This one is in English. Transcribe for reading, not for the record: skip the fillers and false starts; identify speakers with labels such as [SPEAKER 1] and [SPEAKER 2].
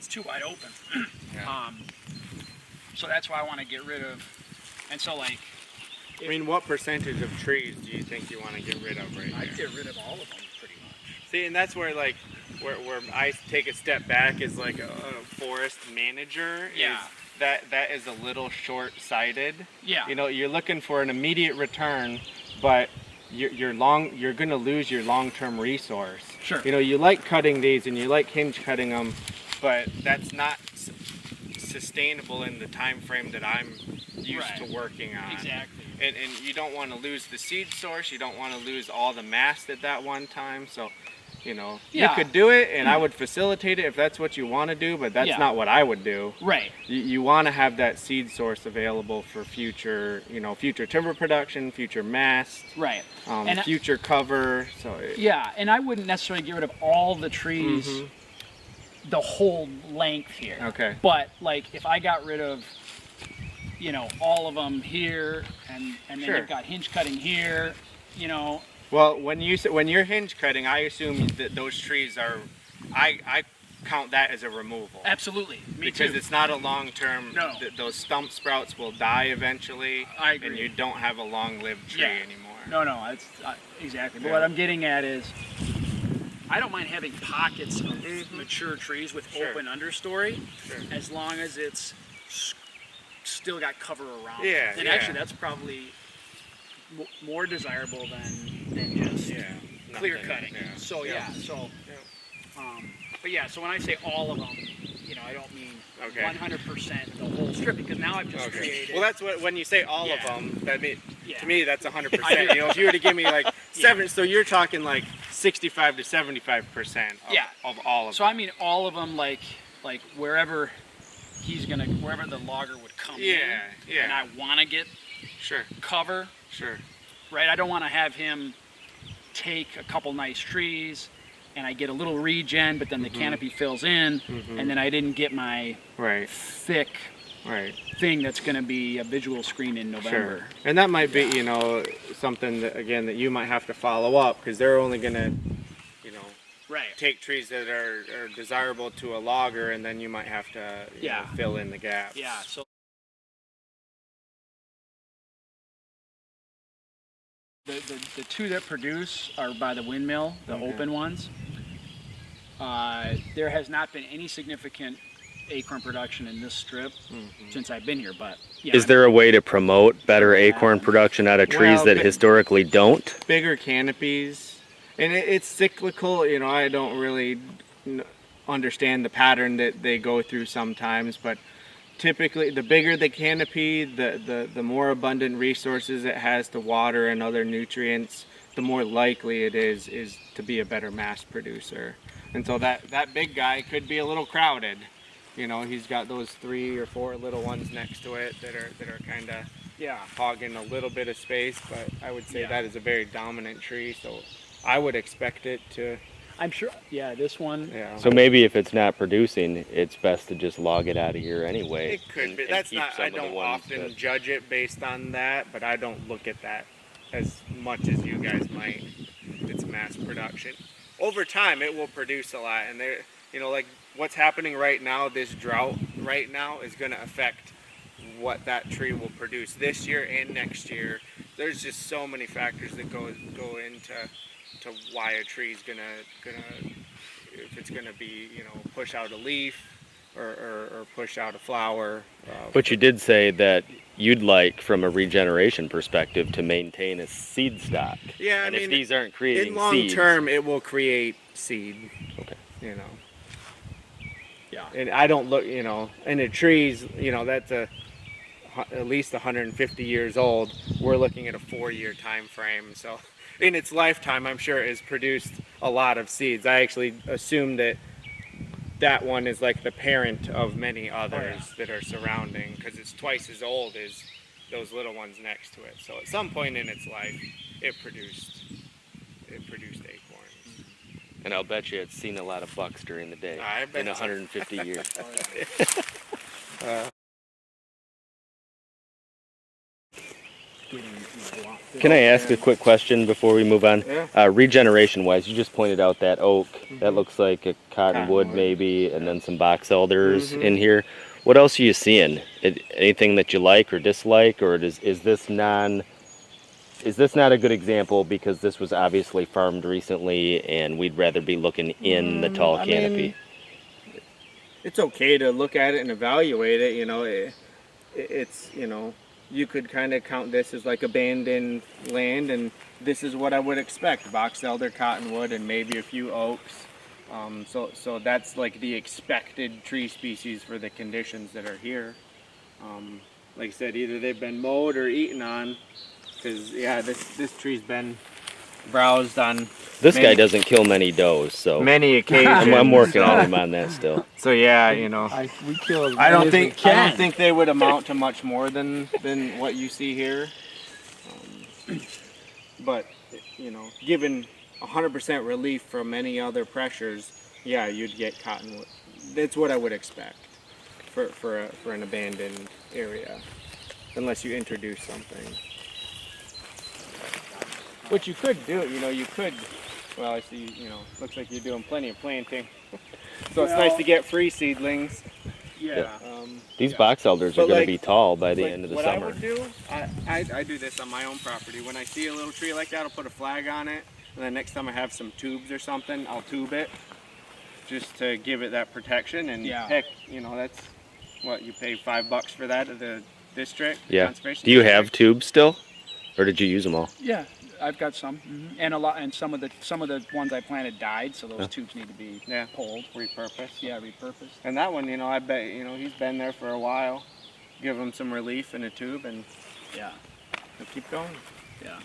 [SPEAKER 1] it's too wide open.
[SPEAKER 2] Yeah.
[SPEAKER 1] So that's why I want to get rid of. And so like,
[SPEAKER 2] I mean, what percentage of trees do you think you want to get rid of right
[SPEAKER 1] I'd
[SPEAKER 2] there?
[SPEAKER 1] get rid of all of them pretty much.
[SPEAKER 2] See, and that's where like where I take a step back as like a forest manager.
[SPEAKER 1] Yeah.
[SPEAKER 2] Is that is a little short-sighted.
[SPEAKER 1] Yeah.
[SPEAKER 2] You know, you're looking for an immediate return, but you're going to lose your long-term resource.
[SPEAKER 1] Sure.
[SPEAKER 2] You know, you like cutting these and you like hinge cutting them, but that's not sustainable in the time frame that I'm used
[SPEAKER 1] Right.
[SPEAKER 2] to working on.
[SPEAKER 1] Exactly.
[SPEAKER 2] And you don't want to lose the seed source. You don't want to lose all the mast at that one time. So, you know,
[SPEAKER 1] Yeah.
[SPEAKER 2] you could do it, and I would facilitate it if that's what you want to do. But that's
[SPEAKER 1] Yeah.
[SPEAKER 2] not what I would do.
[SPEAKER 1] Right.
[SPEAKER 2] You want to have that seed source available for future, future timber production, future mast,
[SPEAKER 1] Right. And I-
[SPEAKER 2] future cover. So
[SPEAKER 1] Yeah, and I wouldn't necessarily get rid of all the trees, the whole length here.
[SPEAKER 2] Okay.
[SPEAKER 1] But like, if I got rid of, all of them here, and then
[SPEAKER 2] Sure.
[SPEAKER 1] you've got hinge cutting here,
[SPEAKER 2] Well, when you're hinge cutting, I assume that those trees are, I count that as a removal.
[SPEAKER 1] absolutely. Me
[SPEAKER 2] Because
[SPEAKER 1] too.
[SPEAKER 2] it's not a long-term.
[SPEAKER 1] No.
[SPEAKER 2] Those stump sprouts will die eventually.
[SPEAKER 1] I agree.
[SPEAKER 2] And you don't have a long-lived tree
[SPEAKER 1] Yeah.
[SPEAKER 2] anymore.
[SPEAKER 1] No, it's exactly. But
[SPEAKER 2] Yeah.
[SPEAKER 1] what I'm getting at is, I don't mind having pockets of mature trees with
[SPEAKER 2] Sure.
[SPEAKER 1] open understory,
[SPEAKER 2] Sure.
[SPEAKER 1] as long as it's still got cover around.
[SPEAKER 2] Yeah,
[SPEAKER 1] it. And
[SPEAKER 2] yeah.
[SPEAKER 1] actually, that's probably more desirable than just
[SPEAKER 2] Yeah.
[SPEAKER 1] clear
[SPEAKER 2] Nothing,
[SPEAKER 1] cutting.
[SPEAKER 2] yeah.
[SPEAKER 1] So
[SPEAKER 2] Yeah.
[SPEAKER 1] yeah. So,
[SPEAKER 2] Yeah.
[SPEAKER 1] but yeah. So when I say all of them, I don't mean
[SPEAKER 2] Okay.
[SPEAKER 1] 100% the whole strip, because now I've just
[SPEAKER 2] Okay.
[SPEAKER 1] created.
[SPEAKER 2] Well, that's when you say all of
[SPEAKER 1] Yeah.
[SPEAKER 2] them. That mean
[SPEAKER 1] Yeah.
[SPEAKER 2] to me that's
[SPEAKER 1] I
[SPEAKER 2] 100%.
[SPEAKER 1] do.
[SPEAKER 2] You know, if you were to give me like seven, so you're talking like 65 to 75%
[SPEAKER 1] Yeah.
[SPEAKER 2] of all of
[SPEAKER 1] So
[SPEAKER 2] them.
[SPEAKER 1] I mean all of them, like wherever wherever the logger would come in,
[SPEAKER 2] Yeah, yeah.
[SPEAKER 1] and I want to get
[SPEAKER 2] Sure,
[SPEAKER 1] cover,
[SPEAKER 2] sure.
[SPEAKER 1] right? I don't want to have him take a couple nice trees, and I get a little regen, but then the canopy fills in, and then I didn't get my
[SPEAKER 2] Right,
[SPEAKER 1] thick
[SPEAKER 2] right.
[SPEAKER 1] thing that's going to be a visual screen in November.
[SPEAKER 2] Sure. And that might be, something that, again, that you might have to follow up, because they're only going to,
[SPEAKER 1] Right.
[SPEAKER 2] take trees that are desirable to a logger, and then you might have to
[SPEAKER 1] Yeah.
[SPEAKER 2] fill in the gaps.
[SPEAKER 1] Yeah. So the two that produce are by the windmill, the
[SPEAKER 2] Okay.
[SPEAKER 1] open ones. There has not been any significant acorn production in this strip since I've been here, but yeah.
[SPEAKER 3] Is there a way to promote better acorn production out of trees
[SPEAKER 2] Well,
[SPEAKER 3] that
[SPEAKER 2] but-
[SPEAKER 3] historically don't?
[SPEAKER 2] Bigger canopies, and it's cyclical. I don't really understand the pattern that they go through sometimes, but typically the bigger the canopy, the more abundant resources it has to water and other nutrients, the more likely it is to be a better mass producer. And so that big guy could be a little crowded. He's got those 3 or 4 little ones next to it that are kind of
[SPEAKER 1] Yeah.
[SPEAKER 2] hogging a little bit of space, but I would say
[SPEAKER 1] Yeah.
[SPEAKER 2] that is a very dominant tree, so I would expect it to,
[SPEAKER 1] I'm sure. Yeah, this one.
[SPEAKER 2] yeah.
[SPEAKER 3] So maybe if it's not producing, it's best to just log it out of here anyway.
[SPEAKER 2] It could
[SPEAKER 3] and-
[SPEAKER 2] be.
[SPEAKER 3] and
[SPEAKER 2] That's
[SPEAKER 3] keep
[SPEAKER 2] not,
[SPEAKER 3] some
[SPEAKER 2] I
[SPEAKER 3] of the
[SPEAKER 2] don't
[SPEAKER 3] ones
[SPEAKER 2] often
[SPEAKER 3] that-
[SPEAKER 2] judge it based on that, but I don't look at that as much as you guys might. It's mass production. Over time, it will produce a lot, and there, like what's happening right now, this drought right now is going to affect what that tree will produce this year and next year. There's just so many factors that go into why a tree's gonna if it's gonna be push out a leaf or push out a flower.
[SPEAKER 3] But you did say that you'd like, from a regeneration perspective, to maintain a seed stock.
[SPEAKER 2] Yeah,
[SPEAKER 3] And
[SPEAKER 2] I
[SPEAKER 3] if
[SPEAKER 2] mean,
[SPEAKER 3] these aren't creating
[SPEAKER 2] in long
[SPEAKER 3] seeds,
[SPEAKER 2] term, it will create seed.
[SPEAKER 3] Okay.
[SPEAKER 1] Yeah.
[SPEAKER 2] And I don't look, and the trees, that's at least 150 years old. We're looking at a 4-year time frame. So in its lifetime, I'm sure it has produced a lot of seeds. I actually assume that one is like the parent of many others that are surrounding, because it's twice as old as those little ones next to it. So at some point in its life, it produced acorns.
[SPEAKER 3] and I'll bet you it's seen a lot of bucks during the day
[SPEAKER 2] I bet
[SPEAKER 3] in
[SPEAKER 2] so.
[SPEAKER 3] 150 years.
[SPEAKER 1] Getting
[SPEAKER 3] Can I ask a quick question before we move on?
[SPEAKER 2] Yeah.
[SPEAKER 3] Regeneration wise, you just pointed out that oak. That looks like a cottonwood
[SPEAKER 2] Cottonwood.
[SPEAKER 3] maybe, and then some box elders
[SPEAKER 2] Mhm.
[SPEAKER 3] in here. What else are you seeing? Anything that you like or dislike, or is this not a good example because this was obviously farmed recently and we'd rather be looking in the tall
[SPEAKER 2] I
[SPEAKER 3] canopy?
[SPEAKER 2] mean, it's okay to look at it and evaluate it. It's you could kind of count this as like abandoned land, and this is what I would expect: box elder, cottonwood, and maybe a few oaks. So that's like the expected tree species for the conditions that are here. Like I said, either they've been mowed or eaten on, because yeah, this tree's been browsed on
[SPEAKER 3] This guy
[SPEAKER 2] many-
[SPEAKER 3] doesn't kill many does, so
[SPEAKER 2] many occasions.
[SPEAKER 3] I'm working on him on that still.
[SPEAKER 2] So yeah,
[SPEAKER 4] We kill as
[SPEAKER 2] I
[SPEAKER 4] many
[SPEAKER 2] don't
[SPEAKER 4] as
[SPEAKER 2] think
[SPEAKER 4] we
[SPEAKER 2] I don't
[SPEAKER 4] can.
[SPEAKER 2] think they would amount to much more than what you see here. But given 100% relief from any other pressures, yeah, you'd get cottonwood. That's what I would expect for an abandoned area, unless you introduce something. What you could do, you could. Well, I see. Looks like you're doing plenty of planting. So it's nice to get free seedlings.
[SPEAKER 1] Yeah.
[SPEAKER 3] These box elders are
[SPEAKER 2] But
[SPEAKER 3] going
[SPEAKER 2] like-
[SPEAKER 3] to be tall by the
[SPEAKER 2] Like,
[SPEAKER 3] end of the
[SPEAKER 2] what
[SPEAKER 3] summer.
[SPEAKER 2] I would do, I do this on my own property. When I see a little tree like that, I'll put a flag on it, and then next time I have some tubes or something, I'll tube it, just to give it that protection. And
[SPEAKER 1] Yeah.
[SPEAKER 2] heck, that's what you pay $5 for that at the district.
[SPEAKER 3] Yeah.
[SPEAKER 2] Conservation
[SPEAKER 3] Do you
[SPEAKER 2] district.
[SPEAKER 3] have tubes still, or did you use them all?
[SPEAKER 1] Yeah, I've got some, and some of the ones I planted died, so those tubes need to be
[SPEAKER 2] Yeah.
[SPEAKER 1] pulled.
[SPEAKER 2] repurposed?
[SPEAKER 1] Yeah, repurposed.
[SPEAKER 2] And that one, I bet he's been there for a while. Give him some relief in a tube, and
[SPEAKER 1] Yeah,
[SPEAKER 2] he'll keep going.
[SPEAKER 1] yeah.